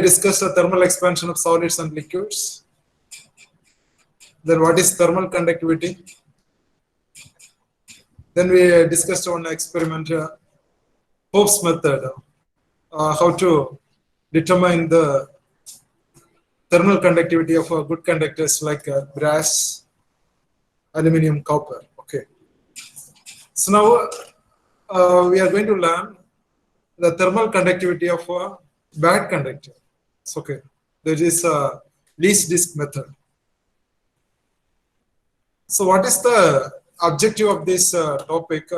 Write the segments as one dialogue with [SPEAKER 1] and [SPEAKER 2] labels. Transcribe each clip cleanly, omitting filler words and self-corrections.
[SPEAKER 1] discussed the thermal expansion of solids and liquids. Then what is thermal conductivity? Then we discussed one experiment, Hope's method, how to determine the thermal conductivity of good conductors like brass, aluminum, copper. Okay. So now we are going to learn the thermal conductivity of a bad conductor. So, okay. There is a least disk method. So what is the objective of this topic?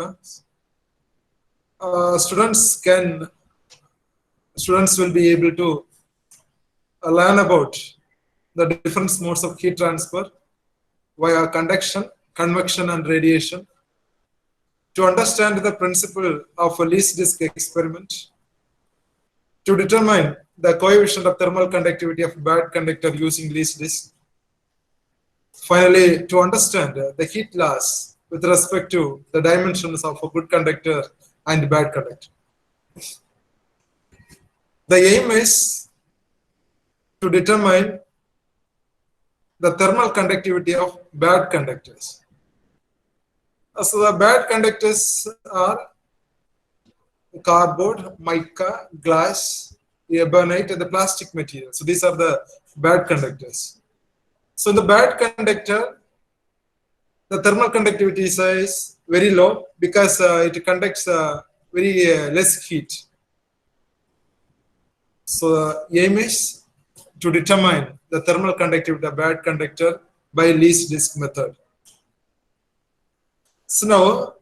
[SPEAKER 1] Students will be able to learn about the different modes of heat transfer via conduction, convection, and radiation, to understand the principle of a least disk experiment, to determine the coefficient of thermal conductivity of a bad conductor using least disk, finally to understand the heat loss with respect to the dimensions of a good conductor and bad conductor. The aim is to determine the thermal conductivity of bad conductors. So the bad conductors are cardboard, mica, glass, ebonite, and the plastic material. So these are the bad conductors. So in the bad conductor, the thermal conductivity is very low because it conducts very less heat. So the aim is to determine the thermal conductivity of a bad conductor by least disk method. So now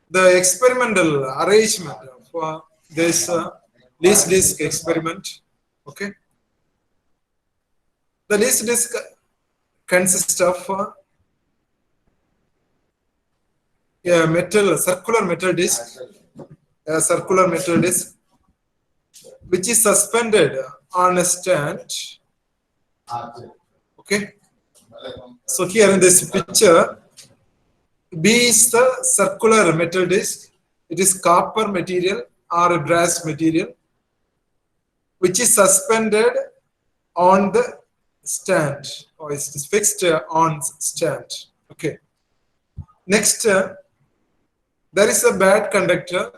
[SPEAKER 1] the experimental arrangement of this least disk experiment. Okay. The least disk consists of a circular metal disc, which is suspended on a stand. Okay. So here in this picture, B is the circular metal disc. It is copper material or a brass material, which is suspended on the stand, or it is fixed on stand. Okay. Next, there is a bad conductor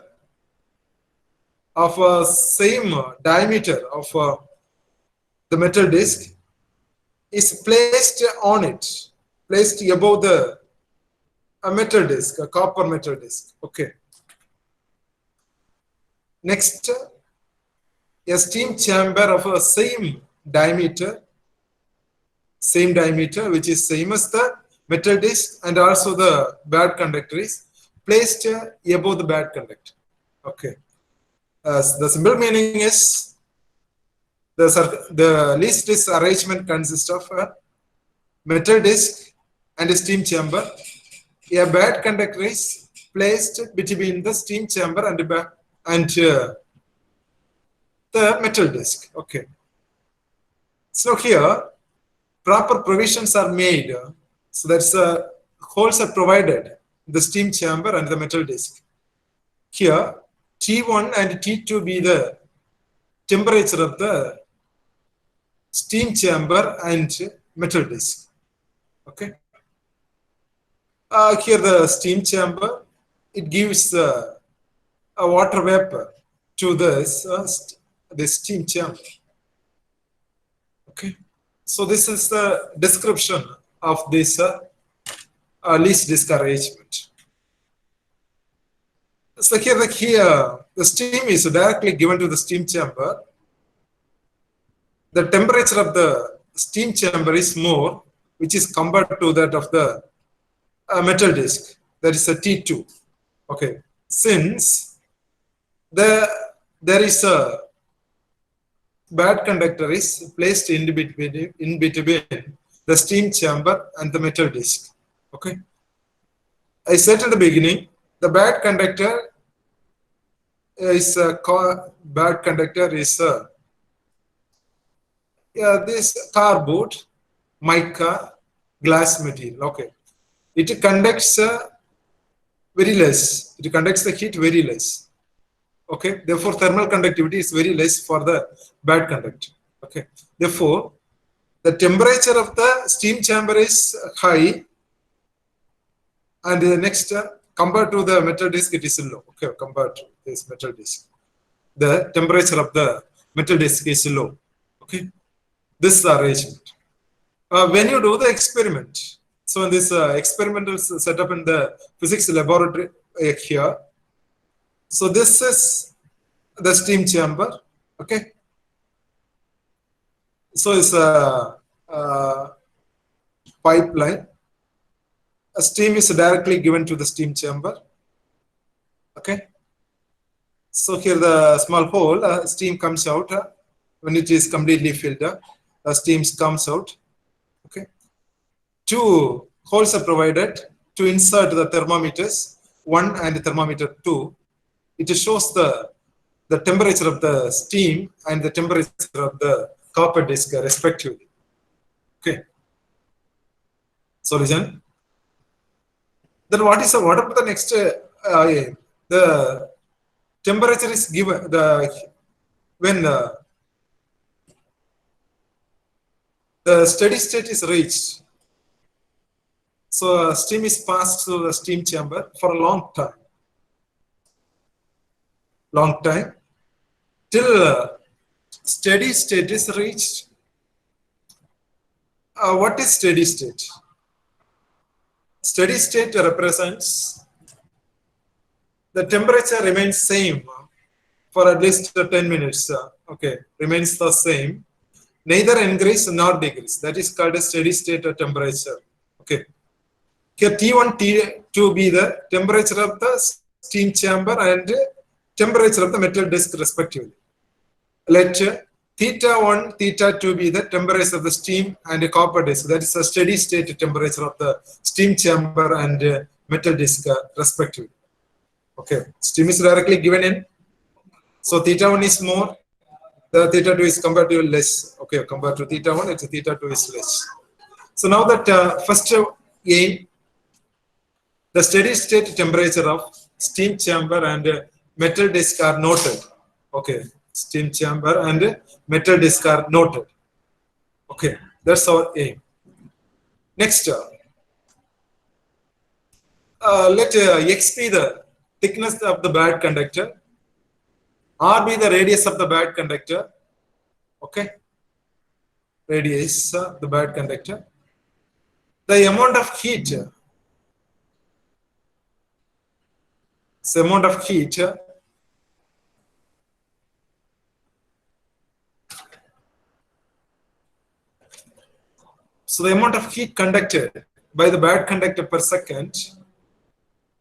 [SPEAKER 1] of same diameter of the metal disc is placed on it, placed above the metal disc, a copper metal disc. Okay. Next, a steam chamber of a same diameter, which is same as the metal disc, and also the bad conductor is placed above the bad conductor. Okay. The simple meaning is the least disk arrangement consists of a metal disc and a steam chamber. A bad conductor is placed between the steam chamber and the metal disc. Okay. So here, proper provisions are made. So that's holes are provided in the steam chamber and the metal disc. Here, T1 and T2 be the temperature of the steam chamber and metal disc. Okay. Here the steam chamber, it gives a water vapor to the steam chamber. Okay. So this is the description of this least disk arrangement. So here the steam is directly given to the steam chamber. The temperature of the steam chamber is more, which is compared to that of the metal disc, that is a T2. Okay. Since there is a bad conductor is placed in between the steam chamber and the metal disc. Okay. I said in the beginning, the bad conductor is this cardboard, mica, glass material. Okay. It conducts very less. It conducts the heat very less. Okay, therefore thermal conductivity is very less for the bad conductor. Okay, therefore the temperature of the steam chamber is high, and the next compared to the metal disc it is low. Okay, compared to this metal disc, the temperature of the metal disc is low. Okay, this is the arrangement. When you do the experiment, so in this experimental setup in the physics laboratory here, so this is the steam chamber. Okay, so it's a pipeline. A steam is directly given to the steam chamber. Okay, so here the small hole, steam comes out when it is completely filled up. Steam comes out. Okay, two holes are provided to insert the thermometers, one and thermometer two. It shows the temperature of the steam and the temperature of the copper disc respectively. Okay, so listen. Then what about the next? The temperature is given when the steady state is reached. So steam is passed through the steam chamber for a long time, till steady state is reached. What is steady state? Steady state represents the temperature remains same for at least 10 minutes. Okay, remains the same, neither increase nor decrease. That is called a steady state temperature. Okay, here T1, T2 be the temperature of the steam chamber and temperature of the metal disc respectively. Let theta 1, theta 2 be the temperature of the steam and the copper disc. That is a steady state temperature of the steam chamber and metal disc respectively. Okay, steam is directly given in. So theta 1 is more, the theta 2 is comparatively less. Okay, compared to theta 1, it's theta 2 is less. So now that first aim, the steady state temperature of steam chamber and metal disc are noted. Okay, steam chamber and metal disc are noted. Okay, that's our aim. Next, let X be the thickness of the bad conductor, R be the radius of the bad conductor. Okay, radius the bad conductor. The amount of heat, so amount of heat so the amount of heat conducted by the bad conductor per second,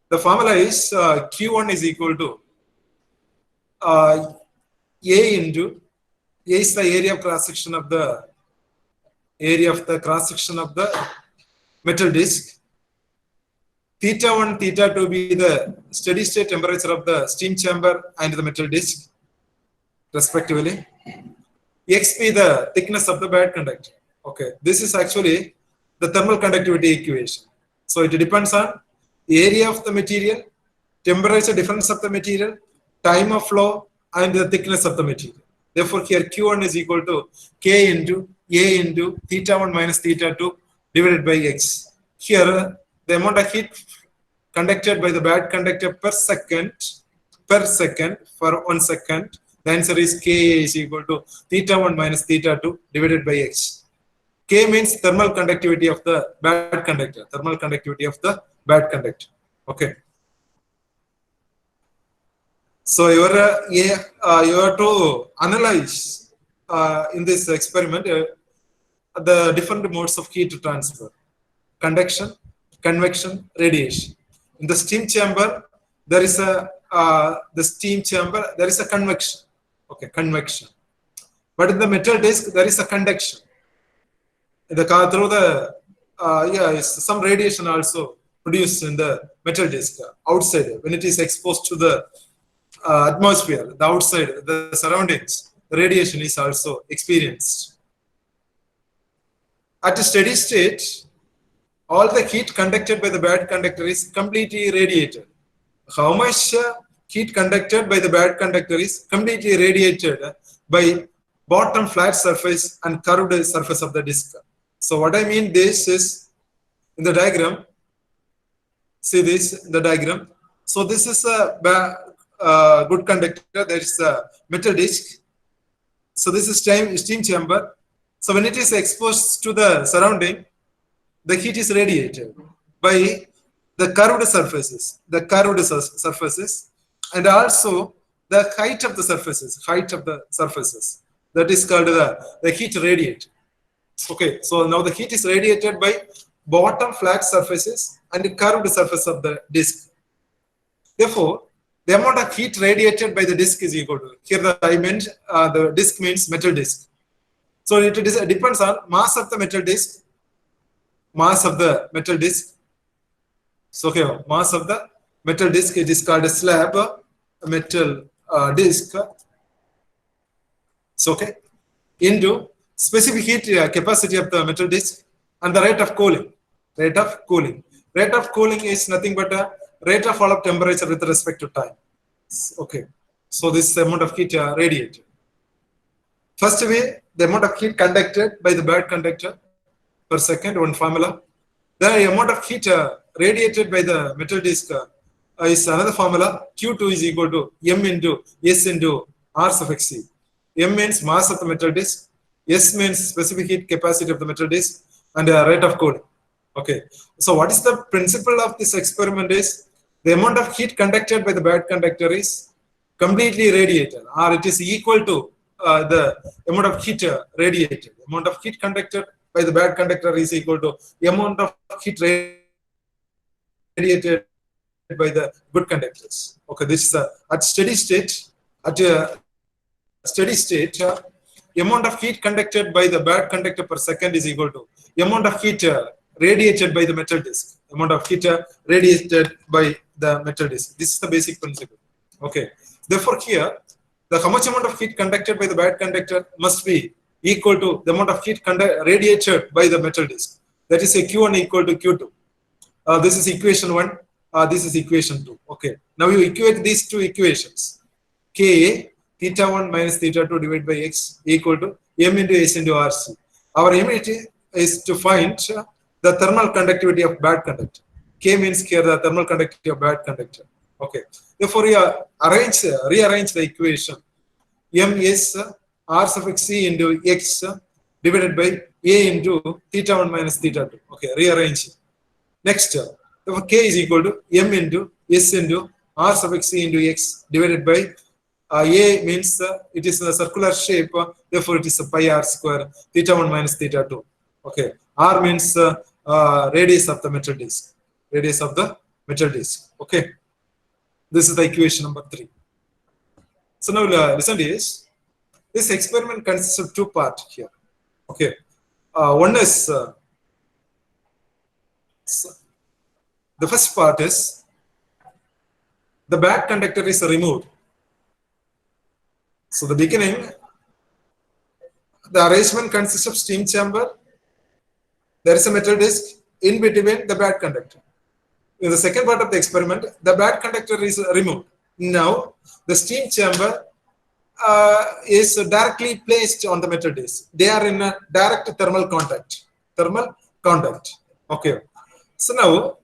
[SPEAKER 1] the formula is Q1 is equal to A into A is the area of cross section of the metal disc. Theta 1, theta 2 be the steady state temperature of the steam chamber and the metal disc respectively. X be the thickness of the bad conductor. Okay, this is actually the thermal conductivity equation. So it depends on the area of the material, temperature difference of the material, time of flow, and the thickness of the material. Therefore, here Q1 is equal to K into A into theta 1 minus theta 2 divided by X. Here, the amount of heat conducted by the bad conductor per second for 1 second, the answer is K is equal to theta 1 minus theta 2 divided by X. K means thermal conductivity of the bad conductor. Thermal conductivity of the bad conductor. Okay. So you have to analyze in this experiment the different modes of heat transfer: conduction, convection, radiation. In the steam chamber, there is a convection. Okay, convection. But in the metal disc, there is a conduction. Through the some radiation also produced in the metal disc outside when it is exposed to the atmosphere, the outside, the surroundings, the radiation is also experienced. At a steady state, all the heat conducted by the bad conductor is completely radiated. How much heat conducted by the bad conductor is completely radiated by bottom flat surface and curved surface of the disk. So what I mean this is in the diagram. See this in the diagram. So this is a good conductor. There is a metal disc. So this is steam chamber. So when it is exposed to the surrounding, the heat is radiated by the curved surfaces, and also the height of the surfaces. That is called the heat radiated. Okay, so now the heat is radiated by bottom flat surfaces and the curved surface of the disk. Therefore, the amount of heat radiated by the disk is equal to, here I meant the disk means metal disk. So it depends on mass of the metal disk. So here, mass of the metal disk, it is called a slab metal disk. So okay, into specific heat capacity of the metal disk and the rate of cooling. Rate of cooling is nothing but a rate of fall of temperature with respect to time. Okay, so this is the amount of heat radiated. First way, the amount of heat conducted by the bad conductor per second, one formula. The amount of heat radiated by the metal disk is another formula. Q2 is equal to M into S into R suffix C. M means mass of the metal disk. S means specific heat capacity of the metal disk and rate of cooling. Okay. So what is the principle of this experiment is the amount of heat conducted by the bad conductor is completely radiated, or it is equal to the amount of heat radiated. The amount of heat conducted by the bad conductor is equal to the amount of heat radiated by the good conductors. Okay, this is at steady state. At steady state, amount of heat conducted by the bad conductor per second is equal to amount of heat radiated by the metal disk. Amount of heat radiated by the metal disk. This is the basic principle. Okay. Therefore, here, how much amount of heat conducted by the bad conductor must be equal to the amount of heat radiated by the metal disk. That is a Q1 equal to Q2. This is equation 1. This is equation 2. Okay. Now you equate these two equations. K theta 1 minus theta 2 divided by x equal to M into S into RC. Our aim is to find the thermal conductivity of bad conductor. K means here the thermal conductivity of bad conductor. Okay. Therefore, we rearrange the equation. M is R suffix C into x divided by A into theta 1 minus theta 2. Okay. Rearrange. Next, therefore, K is equal to M into S into R suffix C into x divided by A means it is in a circular shape, therefore it is a pi r square, theta 1 minus theta 2. Okay. R means radius of the metal disk. Radius of the metal disk. Okay. This is the equation number 3. So now listen to this. This experiment consists of two parts here. Okay. One is the first part is the bad conductor is removed. So the beginning, the arrangement consists of steam chamber. There is a metal disc in between the bad conductor. In the second part of the experiment, the bad conductor is removed. Now, the steam chamber is directly placed on the metal disc. They are in a direct thermal contact. Okay. So now,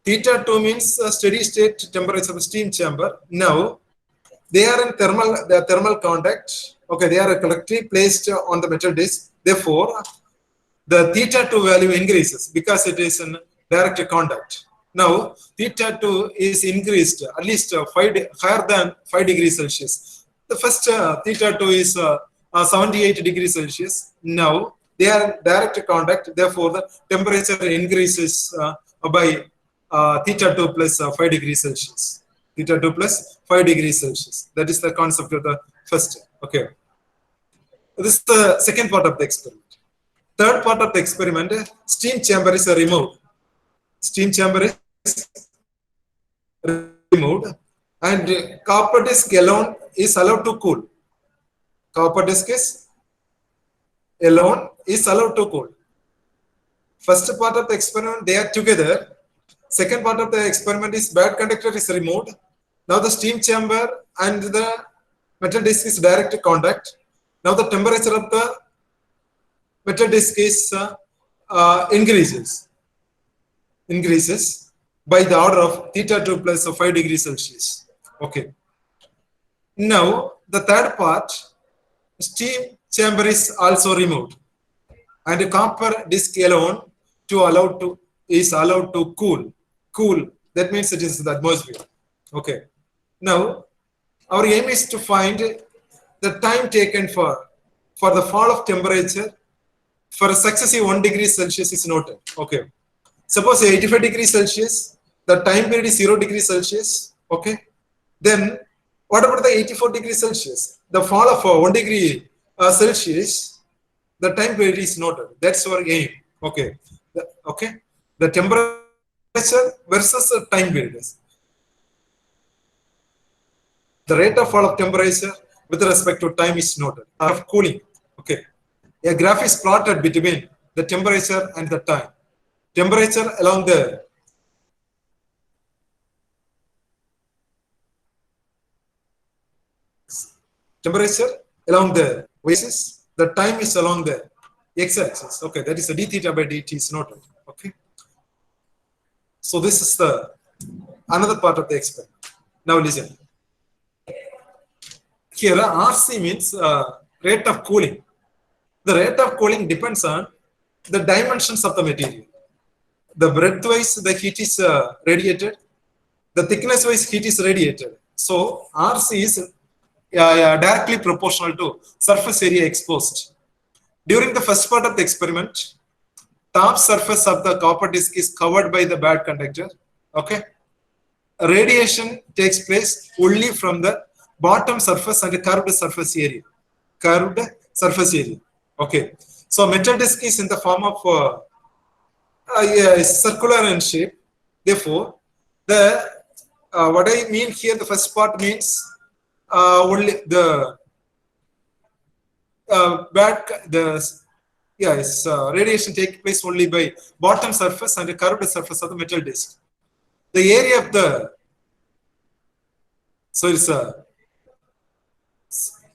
[SPEAKER 1] theta 2 means steady state temperature of the steam chamber. Now, they are in thermal contact. Okay, they are collectively placed on the metal disc. Therefore, the theta 2 value increases because it is in direct contact. Now, theta 2 is increased at least higher than 5 degrees Celsius. The first theta 2 is 78 degrees Celsius. Now, they are in direct contact. Therefore, the temperature increases by theta 2 plus 5 degrees Celsius. Theta 2 plus 5 degrees Celsius. That is the concept of the first. Okay. This is the second part of the experiment. Third part of the experiment, steam chamber is removed. Steam chamber is removed and copper disc alone is allowed to cool. Copper disc is alone is allowed to cool. First part of the experiment, they are together. Second part of the experiment is bad conductor is removed. Now the steam chamber and the metal disc is direct contact. Now the temperature of the metal disc is increases by the order of theta 2 plus 5 degrees Celsius. Okay. Now the third part, steam chamber is also removed, and a copper disc alone is allowed to cool. Cool. That means it is the atmosphere. Okay. Now our aim is to find the time taken for the fall of temperature for a successive 1 degree Celsius is noted. Okay. Suppose 85 degrees Celsius, the time period is 0 degrees Celsius. Okay. Then what about the 84 degrees Celsius? The fall of 1 degree Celsius, the time period is noted. That's our aim. Okay. The temperature versus the time period. The rate of fall of temperature with respect to time is noted. Of cooling. Okay. A graph is plotted between the temperature and the time. Temperature along the y-axis, the time is along the x-axis. Okay, that is the d theta by dt is noted. Okay. So this is the another part of the experiment. Now listen. Here RC means rate of cooling. The rate of cooling depends on the dimensions of the material. The breadth-wise, the heat is radiated. The thickness-wise, heat is radiated. So RC is directly proportional to surface area exposed. During the first part of the experiment, top surface of the copper disc is covered by the bad conductor. Okay. Radiation takes place only from the bottom surface and the curved surface area. Okay. So metal disc is in the form of circular in shape. Therefore, the what I mean here, the first part means only the radiation takes place only by bottom surface and the curved surface of the metal disc. The area of the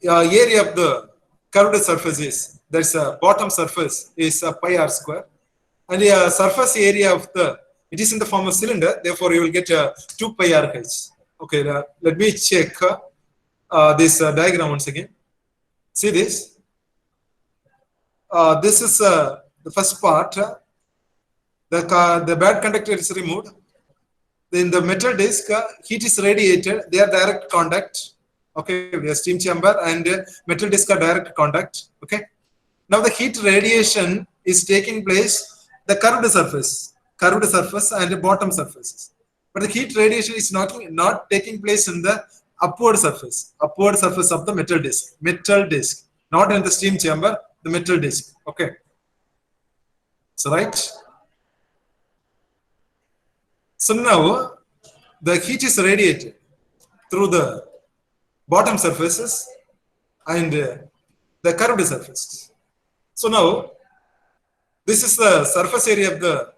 [SPEAKER 1] area of the curved surface is bottom surface is pi r square, and the surface area of it is in the form of cylinder. Therefore, you will get 2 pi r h. Okay, let me check this diagram once again. See this. This is the first part. The bad conductor is removed. In the metal disc, heat is radiated. They are direct contact. Okay, we have steam chamber and metal disc are direct contact. Okay. Now the heat radiation is taking place the curved surface and the bottom surfaces. But the heat radiation is not taking place in the upward surface of the metal disc, not in the steam chamber, the metal disc. Okay. So right. So now the heat is radiated through the bottom surfaces and the curved surfaces. So now this is the surface area of the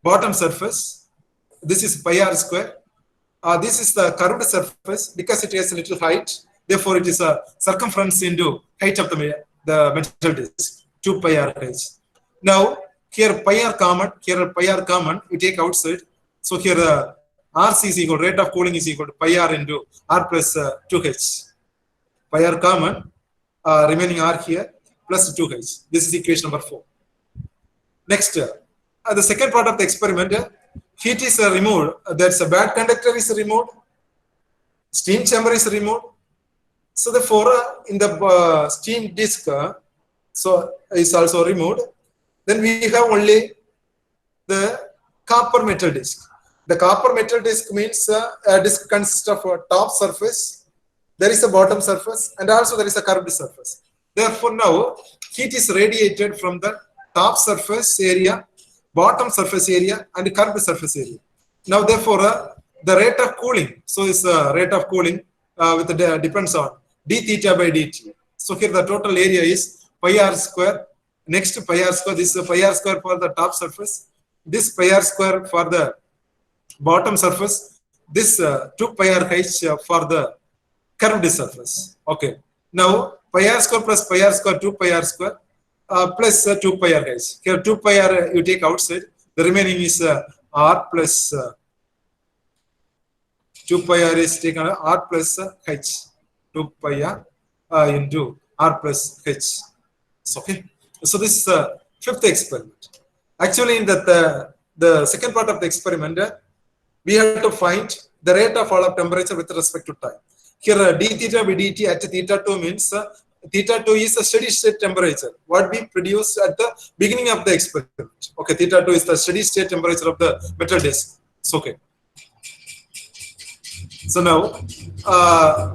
[SPEAKER 1] bottom surface. This is pi r square. This is the curved surface because it has a little height. Therefore, it is a circumference into height of the metal disc, 2 pi r h. Now here pi r common, you take outside. So here RC is equal, rate of cooling is equal to pi r into r plus 2h. Pi r common, remaining r here, plus 2h. This is equation number 4. Next, the second part of the experiment, heat is removed. That's a bad conductor is removed. Steam chamber is removed. So therefore, in the steam disc, so is also removed. Then we have only the copper metal disc. The copper metal disc means a disc consists of a top surface, there is a bottom surface, and also there is a curved surface. Therefore, now heat is radiated from the top surface area, bottom surface area, and the curved surface area. Now, therefore, the rate of cooling, so is rate of cooling depends on d theta by dt. So here the total area is pi r square. Next pi r square, this is pi r square for the top surface, this pi r square for the bottom surface, this 2 pi r h for the curved surface. Okay. Now pi r square plus pi r square 2 pi r square plus 2 pi r h. Here 2 pi r you take outside. The remaining is r plus 2 pi r is taken r plus h. 2 pi r into r plus h. Okay. So this is the fifth experiment. Actually, in the second part of the experiment, we have to find the rate of fall of temperature with respect to time. Here, d theta by dt at theta 2 means theta 2 is the steady state temperature, what we produced at the beginning of the experiment. Okay, theta 2 is the steady state temperature of the metal disk. So, okay. So now,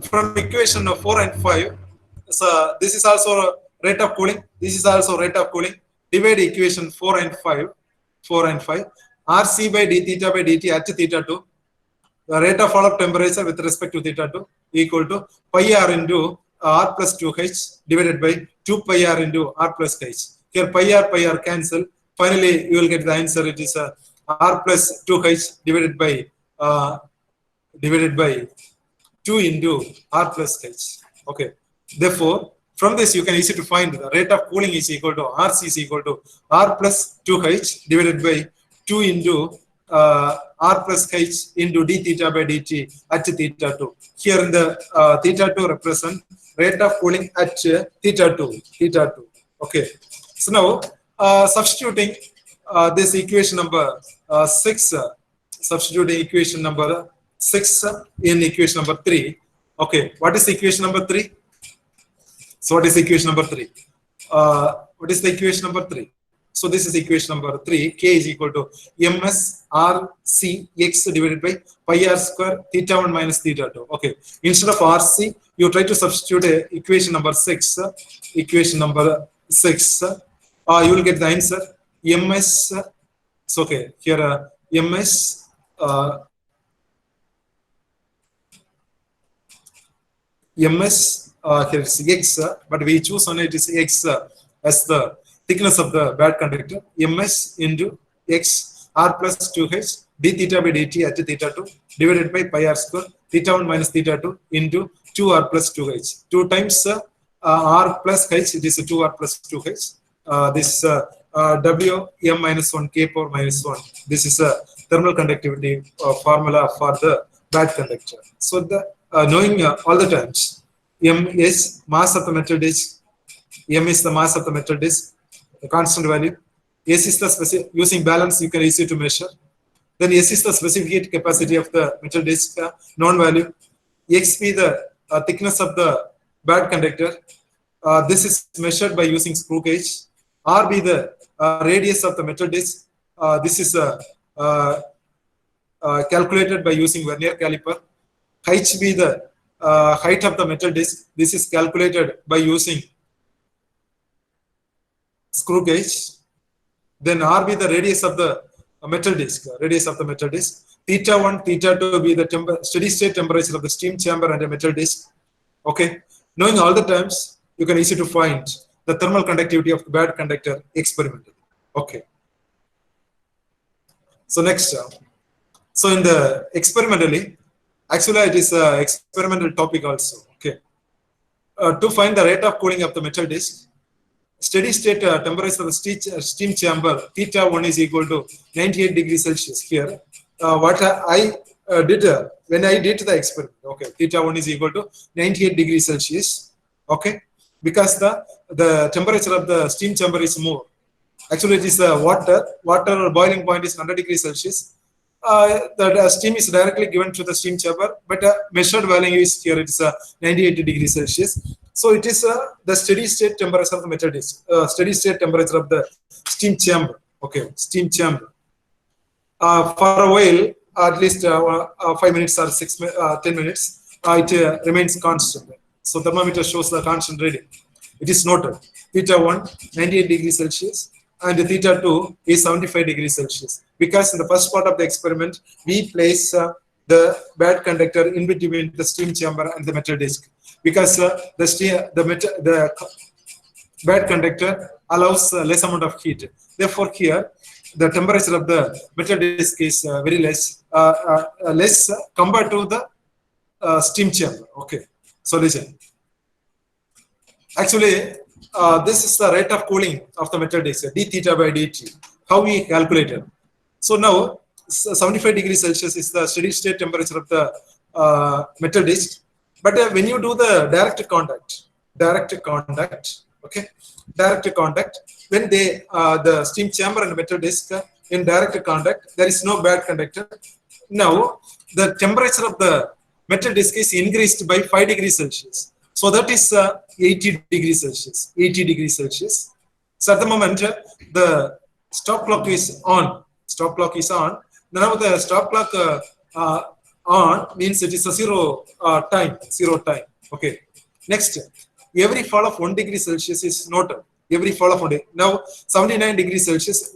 [SPEAKER 1] from equation 4 and 5, so this is also rate of cooling. This is also rate of cooling. Divide equation 4 and 5. 4 and 5. Rc by d theta by dt at theta 2. The rate of fall of temperature with respect to theta 2 equal to pi r into r plus 2h divided by 2 pi r into r plus h. Here pi r cancel. Finally, you will get the answer. It is r plus 2h divided by 2 into r plus h. Okay. Therefore, from this you can easily find the rate of cooling is equal to Rc is equal to r plus 2h divided by 2 into r plus h into d theta by dt at theta 2. Here in the theta 2 represent rate of cooling at theta 2. Okay. So now substituting this equation number 6, substituting equation number 6 in equation number 3. Okay, what is equation number 3? So what is equation number 3? What is the equation number 3? So this is equation number 3. K is equal to ms r c x divided by pi r square theta 1 minus theta 2. Okay, instead of rc, you try to substitute equation number 6. Equation number 6. You will get the answer ms. So okay, here ms. ms here is x, but we choose on it is x as the thickness of the bad conductor. Ms into x r plus 2h d theta by dt at theta 2 divided by pi r square theta 1 minus theta 2 into 2r plus 2h. 2 times r plus h, it is 2r plus 2h. This w m minus 1 k power minus 1. This is a thermal conductivity formula for the bad conductor. So the knowing all the terms, m is mass of the metal disk, m is the mass of the metal disk, the constant value. S is the specific, using balance you can easily to measure. Then S is the specific heat capacity of the metal disk, known value. X be the thickness of the bad conductor. This is measured by using screw gauge. R be the radius of the metal disk. This is calculated by using vernier caliper. H be the height of the metal disk. This is calculated by using screw gauge. Then R be the radius of the metal disk. Theta 1, theta 2 be the steady state temperature of the steam chamber and the metal disk. Okay. Knowing all the terms, you can easily to find the thermal conductivity of the bad conductor experimentally. Okay. So next, so in the experimentally, actually it is an experimental topic also. Okay. To find the rate of cooling of the metal disk, steady state temperature of the steam chamber theta 1 is equal to 98 degrees Celsius. Here, what I did when I did the experiment, okay, theta 1 is equal to 98 degrees Celsius. Okay, because the temperature of the steam chamber is more. Actually, it is water boiling point is 100 degrees Celsius. The steam is directly given to the steam chamber, but measured value is here, it is 98 degrees Celsius. So it is the steady state temperature of the metal disk, steady state temperature of the steam chamber. Okay, steam chamber. For a while, at least 5 minutes or 10 minutes, it remains constant. So thermometer shows the constant reading. It is noted. Theta 1, 98 degrees Celsius, and theta 2 is 75 degrees Celsius. Because in the first part of the experiment, we place the bad conductor in between the steam chamber and the metal disk. Because the bad conductor allows less amount of heat. Therefore, here the temperature of the metal disk is very less compared to the steam chamber. Okay, so listen. Actually, this is the rate of cooling of the metal disk, d theta by dt. How we calculated? So now 75 degrees Celsius is the steady state temperature of the metal disk. But when you do the direct contact, okay, direct contact, when they the steam chamber and metal disk in direct contact, there is no bad conductor. Now the temperature of the metal disk is increased by 5 degrees Celsius. So that is 80 degrees Celsius. 80 degrees Celsius. So at the moment the stop clock is on. Stop clock is on. Now the stop clock on means it is a time. Zero time. Okay. Next, every fall of 1 degree Celsius is noted. Every fall of 1 degree. Now 79 degrees Celsius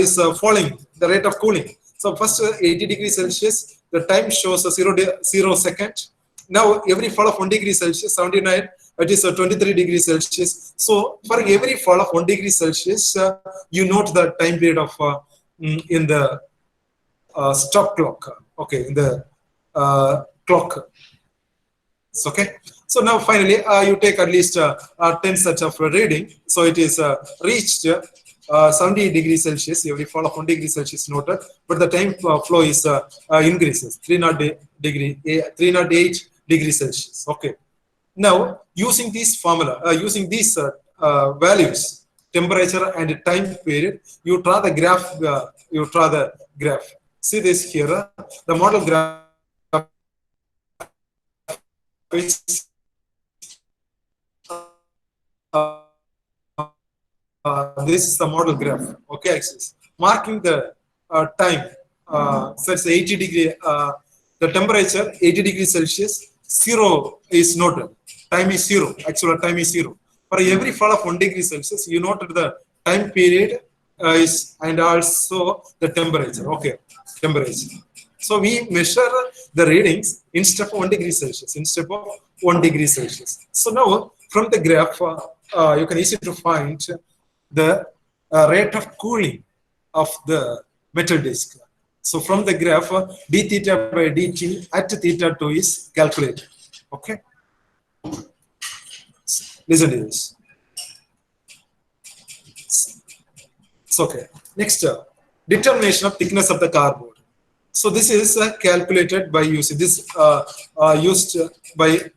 [SPEAKER 1] is falling the rate of cooling. So first 80 degrees Celsius, the time shows a 0 second. Now every fall of 1 degree Celsius, 79, it is 23 degrees Celsius. So for every fall of 1 degree Celsius, you note the time period of in the stop clock. Okay, in the clock. Okay. So now finally you take at least 10 such of reading. So it is reached 70 degrees Celsius. Every fall of 1 degree Celsius noted, but the time flow is increases 308 degrees Celsius. Okay. Now using this formula, using these values, temperature and time period, you draw the graph. See this here. The model graph is this is the model graph. Okay, axis marking the time. So it's 80 degree. The temperature 80 degrees Celsius. 0 is noted. Time is 0. Actual time is 0. For every fall of 1 degree Celsius, you noted the time period is and also the temperature. Okay, temperature. So we measure the readings instead of 1 degree Celsius. Instead of 1 degree Celsius. So now from the graph, you can easily to find the rate of cooling of the metal disk. So from the graph, d theta by dt at theta 2 is calculated. Okay. Listen to this. It's okay. Next, determination of thickness of the cardboard. So this is calculated by using this used by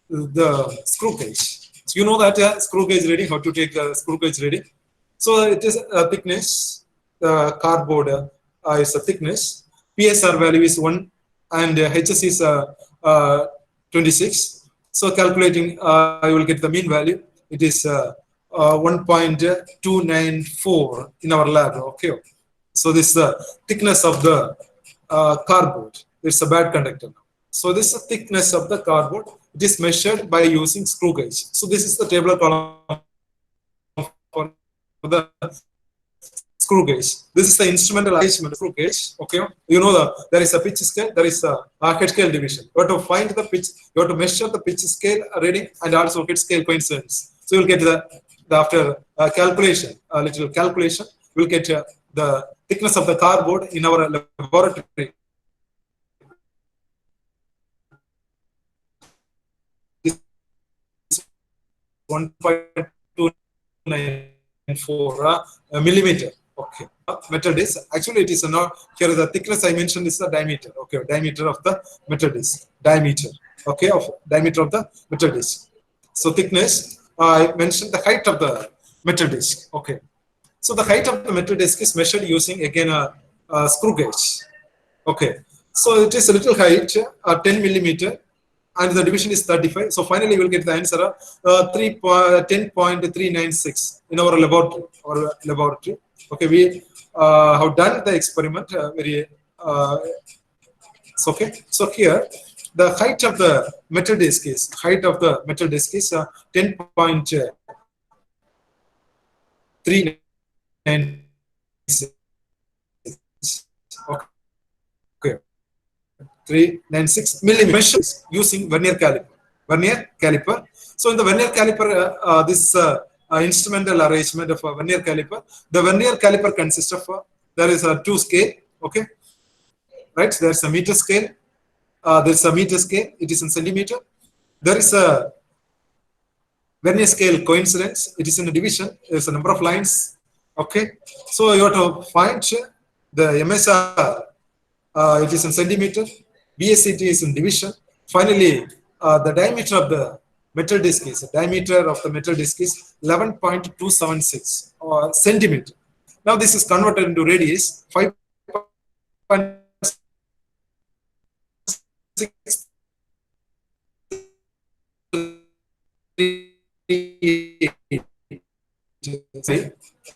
[SPEAKER 1] the screw gauge. So you know that screw gauge reading, how to take screw gauge reading. So it is thickness. The cardboard is a thickness. PSR value is 1 and HS is 26. So calculating, you will get the mean value. It is 1.294 in our lab. Okay. So this is the thickness of the cardboard. It's a bad conductor. So this is the thickness of the cardboard. It is measured by using screw gauge. So this is the tabular column for the screw gauge. This is the instrumental arrangement screw gauge. Okay, you know there is a pitch scale, there is a head scale division. You have to find the pitch, you have to measure the pitch scale reading and also get scale coincidence. So you'll get the after calculation, a little calculation, we'll get the thickness of the cardboard in our laboratory. 1.294 millimeter. Okay, metal disc. Actually, it is not here. The thickness I mentioned is the diameter. Okay, diameter of the metal disc. Diameter. Okay, of diameter of the metal disc. So thickness. I mentioned the height of the metal disc. Okay. So the height of the metal disc is measured using again a screw gauge. Okay. So it is a little height, 10 millimeter. And the division is 35. So finally, we will get the answer 10.396 in our laboratory. Okay, we have done the experiment very. Okay. So here, the height of the metal disc is 10.396. Okay. 396 millimeters using vernier caliper. So in the vernier caliper, this instrumental arrangement of a vernier caliper. The vernier caliper consists of there is a two scale. Okay, right? There's a meter scale. There's a meter scale. It is in centimeter. There is a vernier scale coincidence. It is in a division. There's a number of lines. Okay, so you have to find the MSR. It is in centimeter. BSCT is in division. Finally, the diameter of the metal disc is 11.276 centimeter. Now this is converted into radius 5.6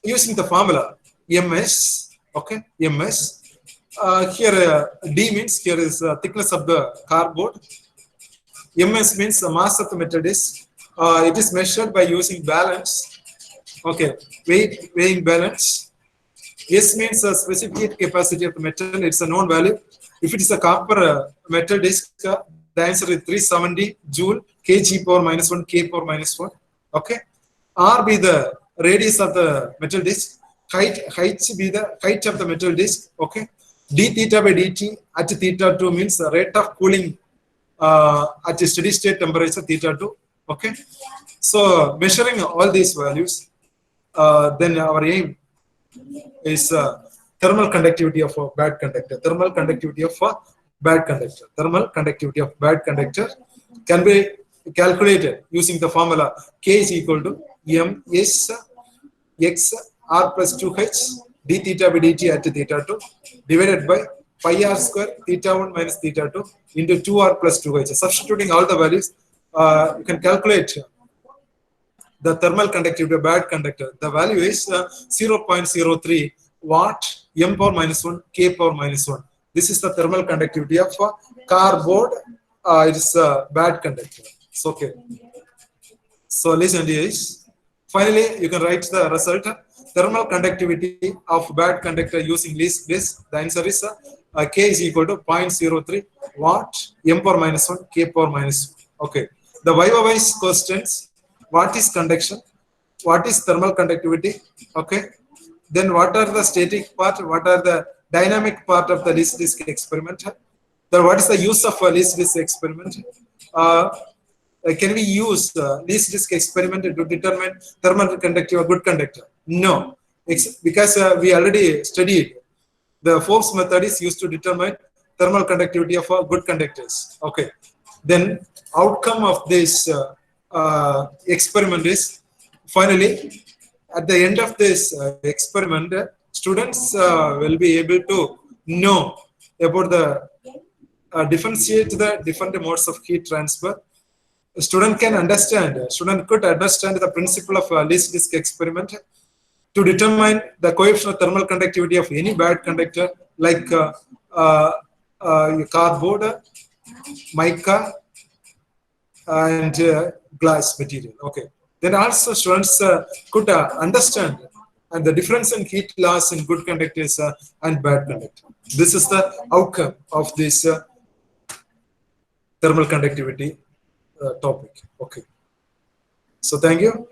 [SPEAKER 1] using the formula ms. Okay, ms. Here D means here is thickness of the cardboard. ms means the mass of the metal disc. It is measured by using balance. Okay, weighing balance. S means the specific heat capacity of the metal. It's a known value. If it is a copper metal disc, the answer is 370 joule kg power minus 1 k power minus 1. Okay. R be the radius of the metal disc. Height be the height of the metal disc. Okay. D theta by dt at theta 2 means the rate of cooling at a steady state temperature theta 2. Okay. So measuring all these values, then our aim is thermal conductivity of a bad conductor. Thermal conductivity of a bad conductor. Thermal conductivity of bad conductor can be calculated using the formula K is equal to ms x r plus 2h d theta by dt at theta 2 divided by pi r square theta 1 minus theta 2 into 2r plus 2h. Substituting all the values, you can calculate the thermal conductivity of bad conductor. The value is 0.03 watt m power minus 1 k power minus 1. This is the thermal conductivity of cardboard. It is a bad conductor. It's okay. So listen to this. Finally, you can write the result. Thermal conductivity of bad conductor using least disc. The answer is K is equal to 0.03 watt m power minus 1 k power minus 1. Okay. The wise questions. What is conduction? What is thermal conductivity? Okay. Then what are the static part? What are the dynamic part of the least disc experiment? Then what is the use of a least disc experiment? Can we use least disc experiment to determine thermal conductivity or good conductor? No, because we already studied the Forbes method is used to determine thermal conductivity of good conductors. Okay, then outcome of this experiment is finally at the end of this experiment, students will be able to know about the differentiate the different modes of heat transfer. A student can understand, student could understand the principle of least disk experiment to determine the coefficient of thermal conductivity of any bad conductor like cardboard, mica, and glass material. Okay. Then also students could understand and the difference in heat loss in good conductors and bad conductor. This is the outcome of this thermal conductivity topic. Okay. So thank you.